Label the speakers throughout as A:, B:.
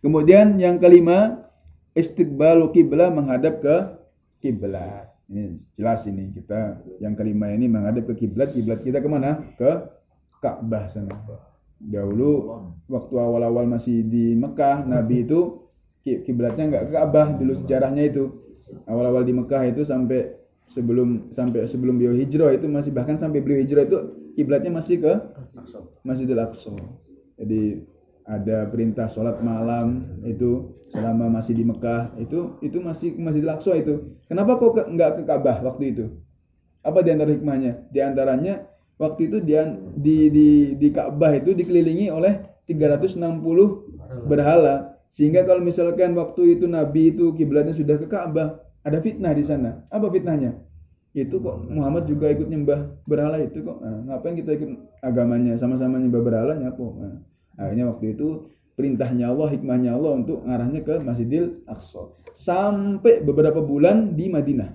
A: Kemudian yang kelima, istiqbalu qiblah, menghadap ke kiblat. Ini jelas ini kita yang kelima ini menghadap ke kiblat. Kiblat kita kemana? Ke Ka'bah sana. Dahulu waktu awal-awal masih di Mekah, Nabi itu kiblatnya nggak ke Ka'bah dulu sejarahnya itu. Awal-awal di Mekah itu sampai sebelum beliau hijrah itu masih, bahkan sampai beliau hijrah itu kiblatnya masih ke Masjidil Aqsa. Jadi ada perintah sholat malam itu selama masih di Mekah itu masih Masjidil Aqsa itu. Kenapa kok nggak ke Ka'bah waktu itu? Apa di antara hikmahnya? Di antaranya waktu itu dia di Ka'bah itu dikelilingi oleh 360 berhala. Sehingga kalau misalkan waktu itu Nabi itu kiblatnya sudah ke Ka'bah, ada fitnah di sana. Apa fitnahnya? Itu kok Muhammad juga ikut nyembah berhala itu kok. Ngapain kita ikut agamanya, sama-sama nyembah berhala nyapo. Akhirnya waktu itu perintahnya Allah, hikmahnya Allah untuk ngarahnya ke Masjidil Aqsa. Sampai beberapa bulan di Madinah.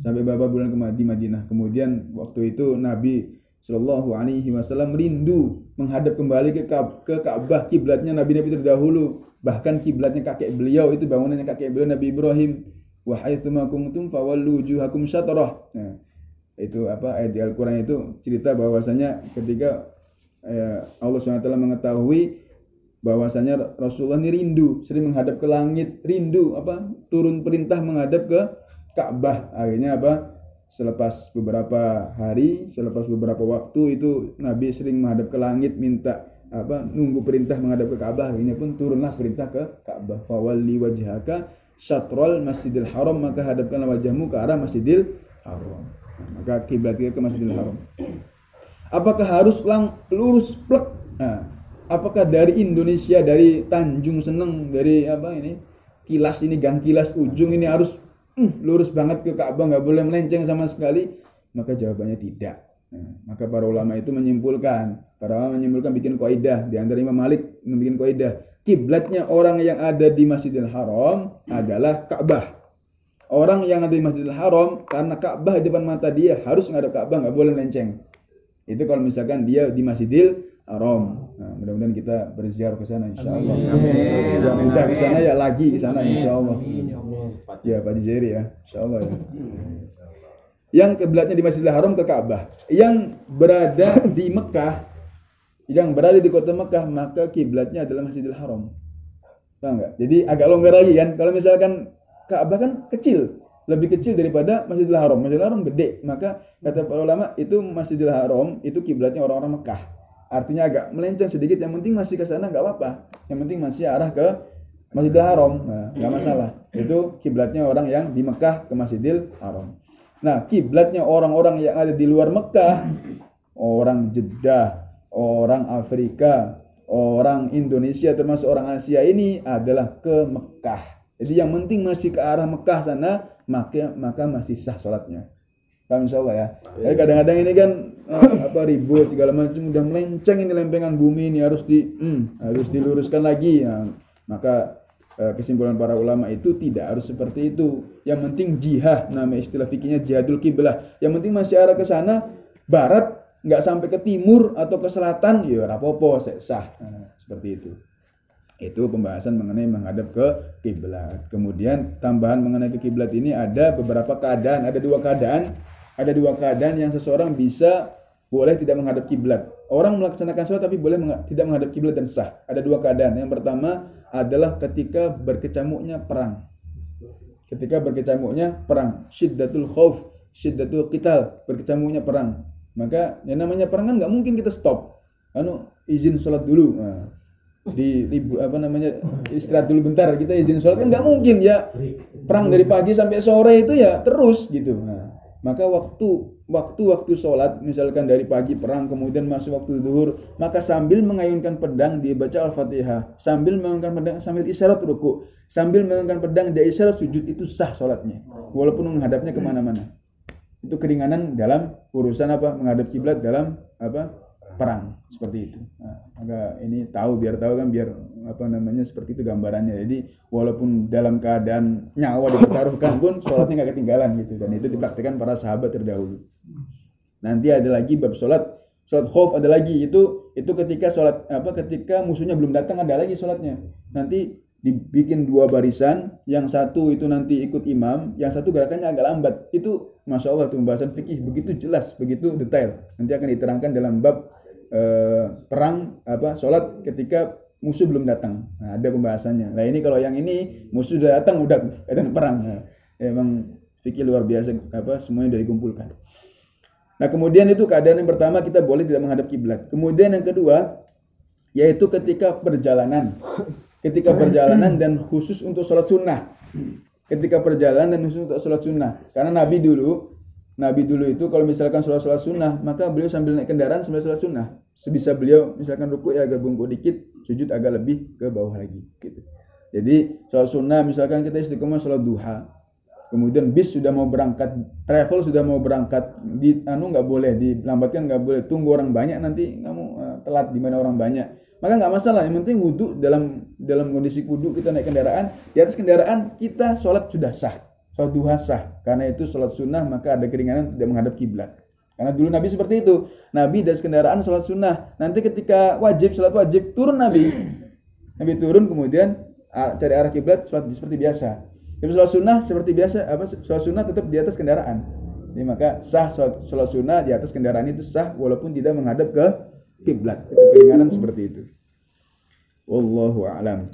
A: Di Madinah. Kemudian waktu itu Nabi Shallallahu Alaihi Wasallam rindu menghadap kembali ke Ka'bah, kiblatnya nabi-nabi terdahulu. Bahkan kiblatnya kakek beliau itu, bangunannya kakek beliau Nabi Ibrahim. Wa haitsuma kuntum fawallu wujuhakum syatrah. Nah, itu ayat di Al-Qur'an itu cerita bahwasanya ketika Allah SWT mengetahui bahwasanya Rasulullah ini rindu, sering menghadap ke langit, rindu turun perintah menghadap ke Ka'bah. Akhirnya selepas beberapa hari, selepas beberapa waktu itu Nabi sering menghadap ke langit, minta nunggu perintah menghadap ke Ka'bah. Akhirnya pun turunlah perintah ke Ka'bah. Fawalli wajhaka syatrul Masjidil Haram, maka hadapkanlah wajahmu ke arah Masjidil Haram. Maka kiblat ke Masjidil Haram. Apakah harus lurus plek? Apakah dari Indonesia, dari Tanjung Seneng, dari Kilas ini, Gang Kilas ujung ini harus lurus banget ke Ka'bah, nggak boleh melenceng sama sekali? Maka jawabannya tidak. Maka para ulama itu menyimpulkan, bikin kaidah. Di antara Imam Malik membuat kaidah, kiblatnya orang yang ada di Masjidil Haram adalah Ka'bah. Orang yang ada di Masjidil Haram, karena Ka'bah di depan mata dia, harus ngadep Ka'bah, nggak boleh melenceng. Itu kalau misalkan dia di Masjidil Haram. Nah, mudah-mudahan kita berziarah ke sana insyaallah. Yang udah ke sana ya lagi ke sana insyaallah. Ya Pak Dijeri ya, insyaallah ya. Yang kiblatnya di Masjidil Haram ke Ka'bah. Yang berada di Mekah, yang berada di kota Mekah, maka kiblatnya adalah Masjidil Haram. Paham enggak? Jadi agak longgar lagi kan. Kalau misalkan Ka'bah kan kecil, lebih kecil daripada Masjidil Haram. Masjidil Haram gede, maka kata para ulama itu Masjidil Haram itu kiblatnya orang-orang Mekah. Artinya agak melenceng sedikit, yang penting masih ke sana enggak apa-apa. Yang penting masih arah ke Masjidil Haram. Nah, enggak masalah. Itu kiblatnya orang yang di Mekah ke Masjidil Haram. Nah, kiblatnya orang-orang yang ada di luar Mekah, orang Jeddah, orang Afrika, orang Indonesia, termasuk orang Asia ini adalah ke Mekah. Jadi yang penting masih ke arah Mekah sana, maka masih sah sholatnya. Paham insyaallah ya. Jadi kadang-kadang ini kan ribut segala macam, udah melenceng ini lempengan bumi ini harus diluruskan lagi. Nah, maka kesimpulan para ulama itu tidak harus seperti itu. Yang penting jihad, nama istilah fikihnya jihadul kiblah. Yang penting masih arah ke sana barat, nggak sampai ke timur atau ke selatan, ya rapopo sah. Nah, seperti itu. Itu pembahasan mengenai menghadap ke kiblat. Kemudian tambahan mengenai ke kiblat ini ada beberapa keadaan, ada dua keadaan yang seseorang bisa boleh tidak menghadap kiblat. Orang melaksanakan sholat tapi boleh tidak menghadap kiblat dan sah. Ada dua keadaan. Yang pertama adalah ketika berkecamuknya perang. Syiddatul khauf, syiddatul qital, berkecamuknya perang. Maka yang namanya perang kan nggak mungkin kita stop. Izin sholat dulu. Nah, istirahat dulu bentar, kita izin sholat kan nggak mungkin ya. Perang dari pagi sampai sore itu ya terus gitu. Nah, maka waktu sholat, misalkan dari pagi perang kemudian masuk waktu zuhur, maka sambil mengayunkan pedang dia baca Al-Fatihah, sambil mengayunkan pedang sambil isyarat ruku, sambil mengayunkan pedang dia isyarat sujud, itu sah sholatnya walaupun menghadapnya kemana-mana. Itu keringanan dalam urusan menghadap kiblat dalam perang, seperti itu. Nah, maka ini biar tahu kan, biar seperti itu gambarannya. Jadi walaupun dalam keadaan nyawa dipertaruhkan pun sholatnya nggak ketinggalan gitu, dan itu dipraktikkan para sahabat terdahulu. Nanti ada lagi bab sholat khauf, ada lagi, itu itu ketika sholat ketika musuhnya belum datang ada lagi sholatnya. Nanti dibikin 2 barisan, yang satu itu nanti ikut imam, yang satu gerakannya agak lambat. Itu masya Allah, itu pembahasan fikih begitu jelas, begitu detail. Nanti akan diterangkan dalam bab perang sholat ketika musuh belum datang. Nah, ada pembahasannya. Nah, ini kalau yang ini musuh sudah datang udah keadaan perang. Nah, emang fikih luar biasa, semuanya sudah dikumpulkan. Nah, kemudian itu keadaan yang pertama, kita boleh tidak menghadap kiblat. Kemudian yang kedua yaitu ketika perjalanan. Ketika perjalanan dan khusus untuk sholat sunnah. Ketika perjalanan dan khusus untuk sholat sunnah. Karena Nabi dulu itu kalau misalkan sholat sunnah, maka beliau sambil naik kendaraan sambil sholat sunnah. Sebisa beliau misalkan ruku ya agak bungkuk dikit, sujud agak lebih ke bawah lagi gitu. Jadi sholat sunnah misalkan kita istiqomah sholat duha, kemudian bis sudah mau berangkat, travel sudah mau berangkat, nggak boleh dilambatkan, nggak boleh tunggu orang banyak, nanti kamu telat di mana orang banyak, maka nggak masalah. Yang penting wudu, dalam kondisi wudu kita naik kendaraan, di atas kendaraan kita sholat sudah sah, sholat duha sah, karena itu sholat sunnah, maka ada keringanan tidak menghadap kiblat. Karena dulu Nabi seperti itu, Nabi di atas kendaraan sholat sunnah, nanti ketika sholat wajib turun Nabi turun, kemudian cari arah kiblat, sholat seperti biasa. Tapi sholat sunnah seperti biasa, sholat sunnah tetap di atas kendaraan. Jadi maka sah sholat sunnah di atas kendaraan itu sah walaupun tidak menghadap ke kiblat. Itu keringanan seperti itu. Wallahu a'lam.